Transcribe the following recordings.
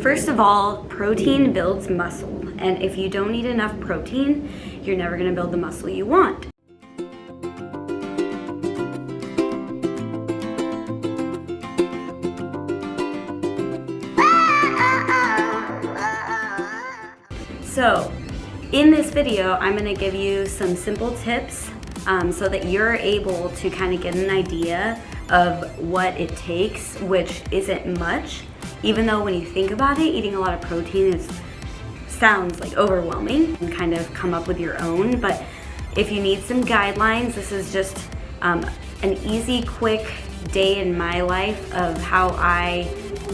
First of all, protein builds muscle, and if you don't eat enough protein, you're never gonna build the muscle you want. So, in this video, I'm gonna give you some simple tips so that you're able to kind of get an idea of what it takes, which isn't much. Even though when you think about it, eating a lot of protein sounds like overwhelming, and kind of come up with your own. But if you need some guidelines, this is just an easy, quick day in my life of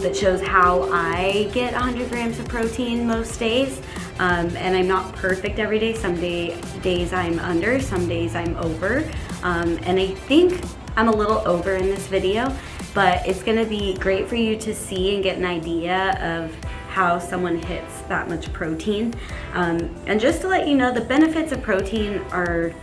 that shows how I get 100 grams of protein most days. And I'm not perfect every day. Some days I'm under, some days I'm over. And I think I'm a little over in this video, but it's gonna be great for you to see and get an idea of how someone hits that much protein. And just to let you know, the benefits of protein are,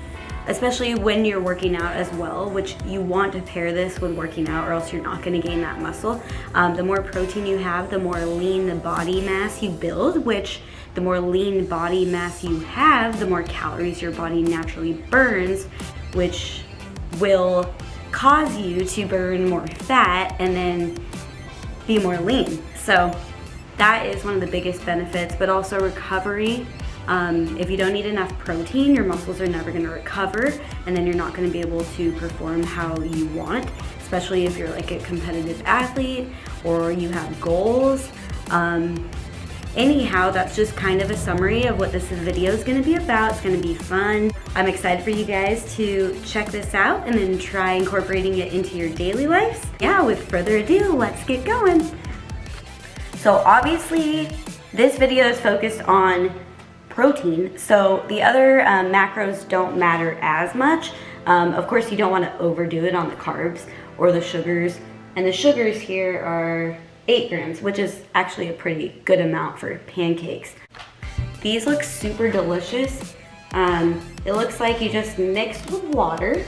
especially when you're working out as well, which you want to pair this with working out or else you're not gonna gain that muscle. The more protein you have, the more lean the body mass you build, which the more lean body mass you have, the more calories your body naturally burns, which will cause you to burn more fat and then be more lean. So that is one of the biggest benefits, but also recovery. If you don't eat enough protein, your muscles are never gonna recover, and then you're not gonna be able to perform how you want, especially if you're like a competitive athlete or you have goals. Anyhow, that's just kind of a summary of what this video is gonna be about. It's gonna be fun. I'm excited for you guys to check this out and then try incorporating it into your daily lives. Yeah, with further ado, let's get going. So obviously, this video is focused on protein, so the other macros don't matter as much. Of course, you don't wanna overdo it on the carbs or the sugars, and the sugars here are 8 grams, which is actually a pretty good amount for pancakes. These look super delicious. It looks like you just mixed with water,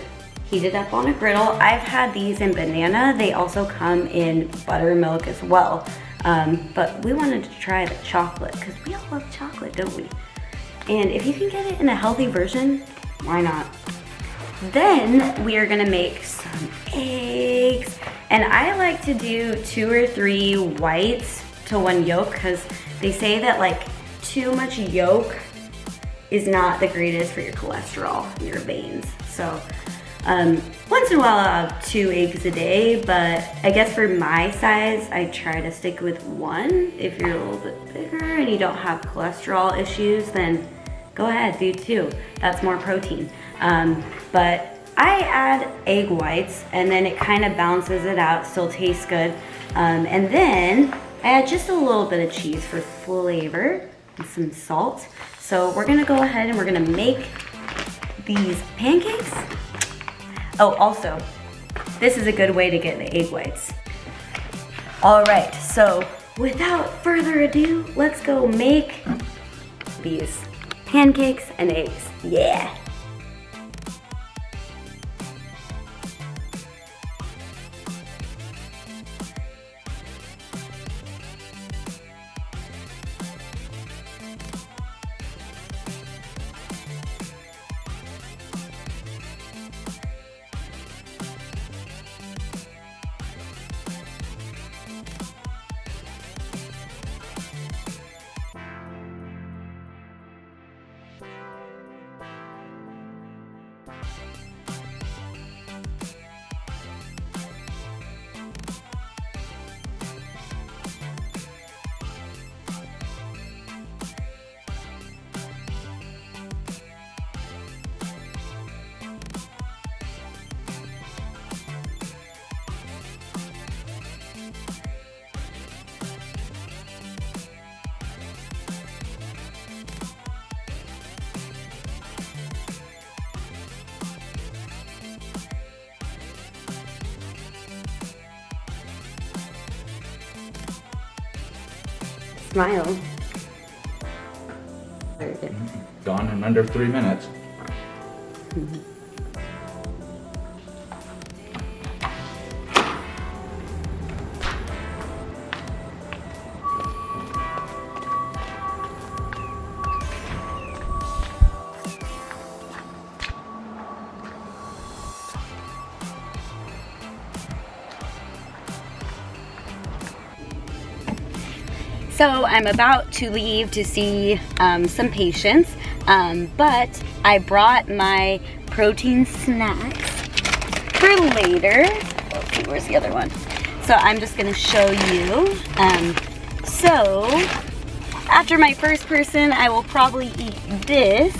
heat it up on a griddle. I've had these in banana. They also come in buttermilk as well. But we wanted to try the chocolate because we all love chocolate, don't we? And if you can get it in a healthy version, why not? Then we are gonna make some eggs. And I like to do 2 or 3 whites to 1 yolk because they say that like too much yolk is not the greatest for your cholesterol in your veins. So once in a while I'll have 2 eggs a day, but I guess for my size, I try to stick with 1. If you're a little bit bigger and you don't have cholesterol issues, then go ahead, do 2. That's more protein. But I add egg whites and then it kind of balances it out, still tastes good. And then I add just a little bit of cheese for flavor and some salt. So we're gonna go ahead and we're gonna make these pancakes. Oh, also, this is a good way to get the egg whites. All right, so without further ado, let's go make these pancakes and eggs. Yeah. Smile. Very good. Done in under 3 minutes. So I'm about to leave to see some patients, but I brought my protein snacks for later. Let's see, where's the other one? So I'm just gonna show you. So after my first person, I will probably eat this.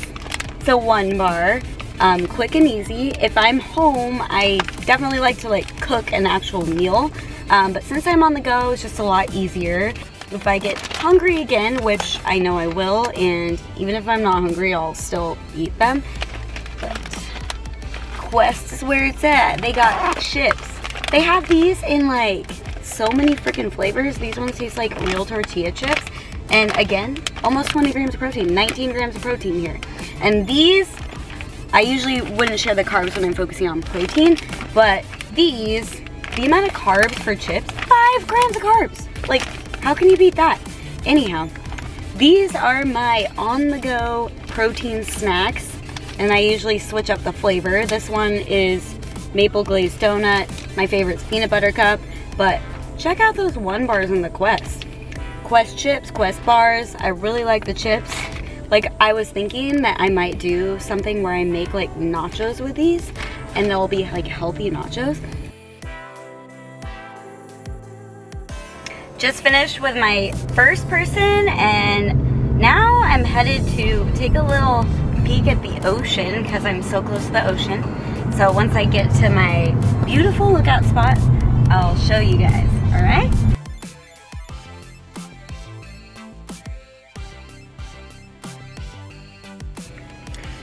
It's a 1 bar, quick and easy. If I'm home, I definitely like to cook an actual meal, but since I'm on the go, it's just a lot easier. If I get hungry again, which I know I will, and even if I'm not hungry, I'll still eat them. But Quest is where it's at. They got chips. They have these in so many freaking flavors. These ones taste like real tortilla chips. And again, almost 20 grams of protein, 19 grams of protein here. And these, I usually wouldn't share the carbs when I'm focusing on protein, but these, the amount of carbs for chips, 5 grams of carbs. How can you beat that? Anyhow, these are my on-the-go protein snacks, and I usually switch up the flavor. This one is maple glazed donut. My favorite's peanut butter cup, but check out those 1 bars in the Quest. Quest chips, Quest bars. I really like the chips. I was thinking that I might do something where I make nachos with these, and they'll be healthy nachos. Just finished with my first person, and now I'm headed to take a little peek at the ocean because I'm so close to the ocean. So once I get to my beautiful lookout spot, I'll show you guys, all right?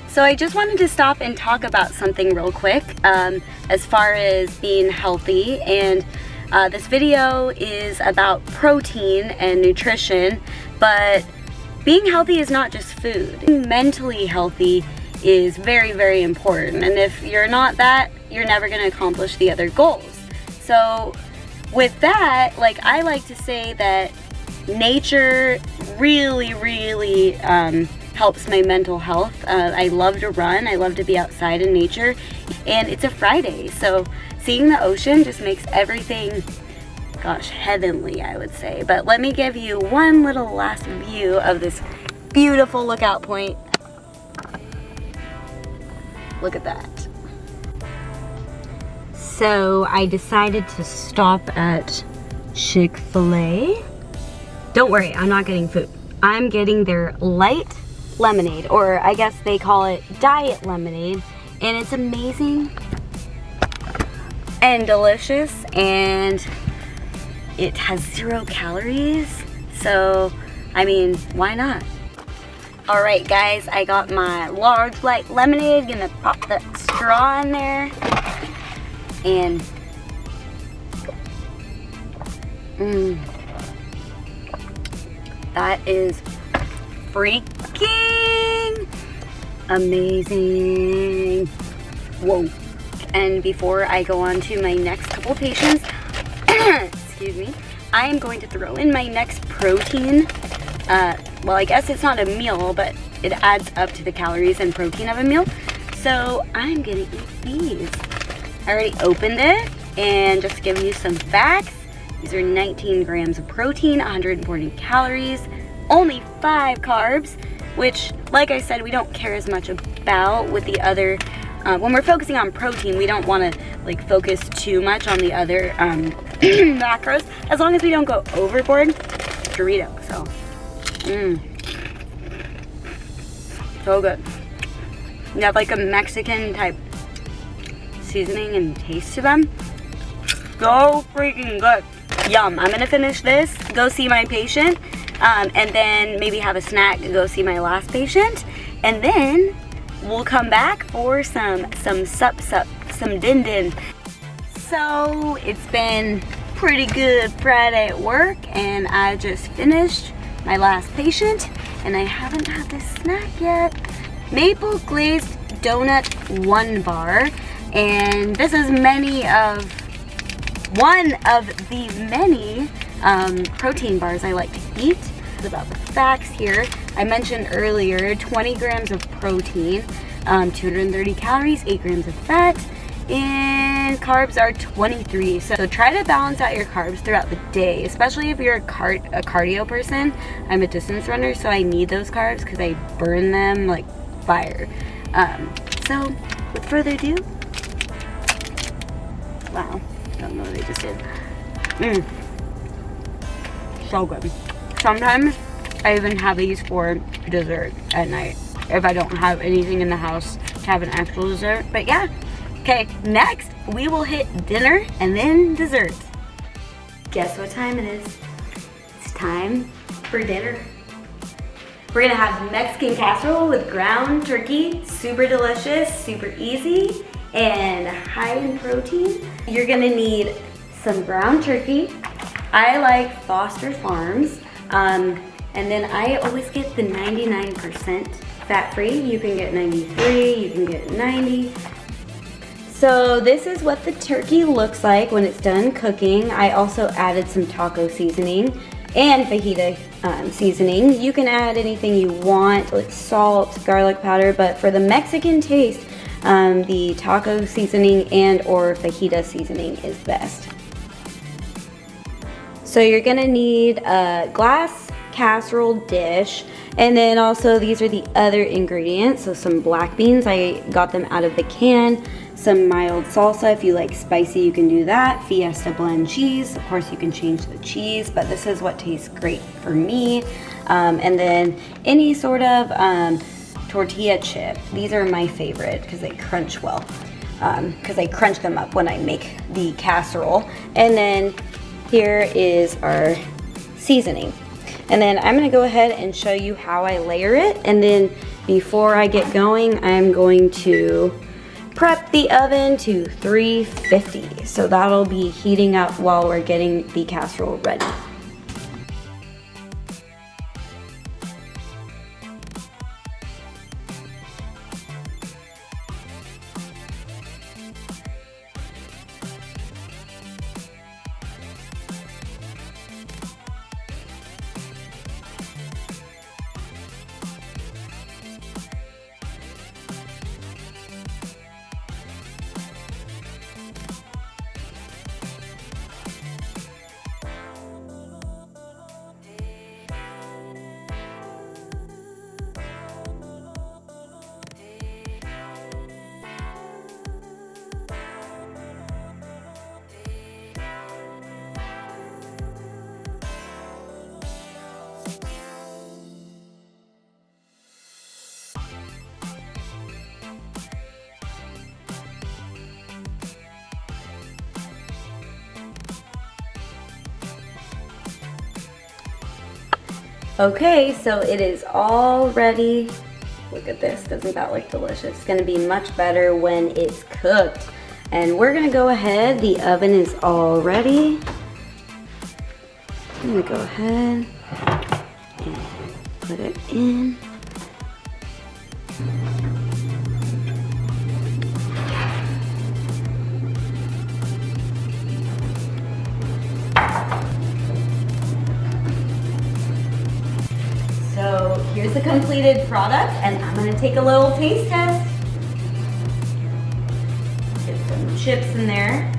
So I just wanted to stop and talk about something real quick as far as being healthy, and this video is about protein and nutrition, but being healthy is not just food. Being mentally healthy is very, very important, and if you're not that, you're never going to accomplish the other goals. So with that, I like to say that nature really, really helps my mental health. I love to run, I love to be outside in nature, and it's a Friday, so seeing the ocean just makes everything, gosh, heavenly, I would say. But let me give you one little last view of this beautiful lookout point. Look at that. So I decided to stop at Chick-fil-A. Don't worry, I'm not getting food. I'm getting their light lemonade, or I guess they call it diet lemonade, and it's amazing and delicious, and it has 0 calories, so I mean, why not? All right guys, I got my large light lemonade. Gonna pop that straw in there, and that is freaking amazing. Whoa. And before I go on to my next couple patients, excuse me, I am going to throw in my next protein. Well, I guess it's not a meal, but it adds up to the calories and protein of a meal. So I'm gonna eat these. I already opened it, and just to give you some facts, these are 19 grams of protein, 140 calories, only 5 carbs, which, like I said, we don't care as much about with the other. When we're focusing on protein, we don't want to focus too much on the other macros, as long as we don't go overboard. Dorito, so so good. You have a Mexican type seasoning and taste to them. So freaking good. Yum. I'm gonna finish this, go see my patient, and then maybe have a snack to go see my last patient, and then we'll come back for some din din. So it's been pretty good Friday at work, and I just finished my last patient, and I haven't had this snack yet. Maple glazed donut 1 bar, and this is one of the many protein bars I like to eat. About the facts here, I mentioned earlier 20 grams of protein, 230 calories, 8 grams of fat, and carbs are 23. So try to balance out your carbs throughout the day, especially if you're a cardio person. I'm a distance runner, so I need those carbs because I burn them like fire. So with further ado, wow, I don't know what I just did. So good. Sometimes I even have these for dessert at night if I don't have anything in the house to have an actual dessert. But yeah, okay, next we will hit dinner and then dessert. Guess what time it is? It's time for dinner. We're gonna have Mexican casserole with ground turkey. Super delicious, super easy, and high in protein. You're gonna need some ground turkey. I like Foster Farms. And then I always get the 99% fat-free. You can get 93, you can get 90. So this is what the turkey looks like when it's done cooking. I also added some taco seasoning and fajita seasoning. You can add anything you want, like salt, garlic powder, but for the Mexican taste, the taco seasoning and or fajita seasoning is best. So you're gonna need a glass casserole dish, and then also these are the other ingredients. So some black beans, I got them out of the can, some mild salsa. If you like spicy, you can do that. Fiesta blend cheese, of course you can change the cheese, but this is what tastes great for me. And then any sort of tortilla chip. These are my favorite because they crunch well, because I crunch them up when I make the casserole. And then here is our seasoning. And then I'm gonna go ahead and show you how I layer it. And then before I get going, I'm going to prep the oven to 350. So that'll be heating up while we're getting the casserole ready. Okay, so it is all ready. Look at this, doesn't that look delicious? It's gonna be much better when it's cooked. And we're gonna go ahead, the oven is all ready. I'm gonna go ahead and put it in. So here's the completed product, and I'm gonna take a little taste test. Get some chips in there.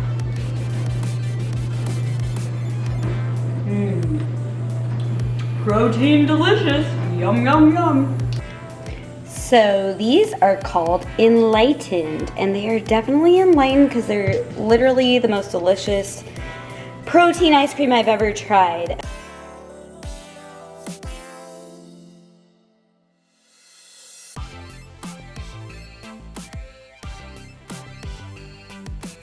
Protein delicious, yum, yum, yum. So these are called Enlightened, and they are definitely enlightened because they're literally the most delicious protein ice cream I've ever tried.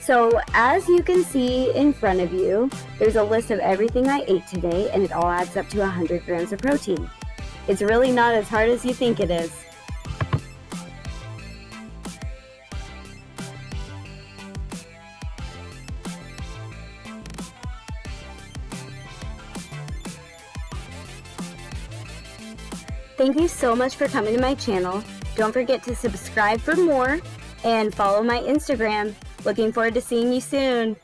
So as you can see in front of you, there's a list of everything I ate today, and it all adds up to 100 grams of protein. It's really not as hard as you think it is. Thank you so much for coming to my channel. Don't forget to subscribe for more and follow my Instagram. Looking forward to seeing you soon.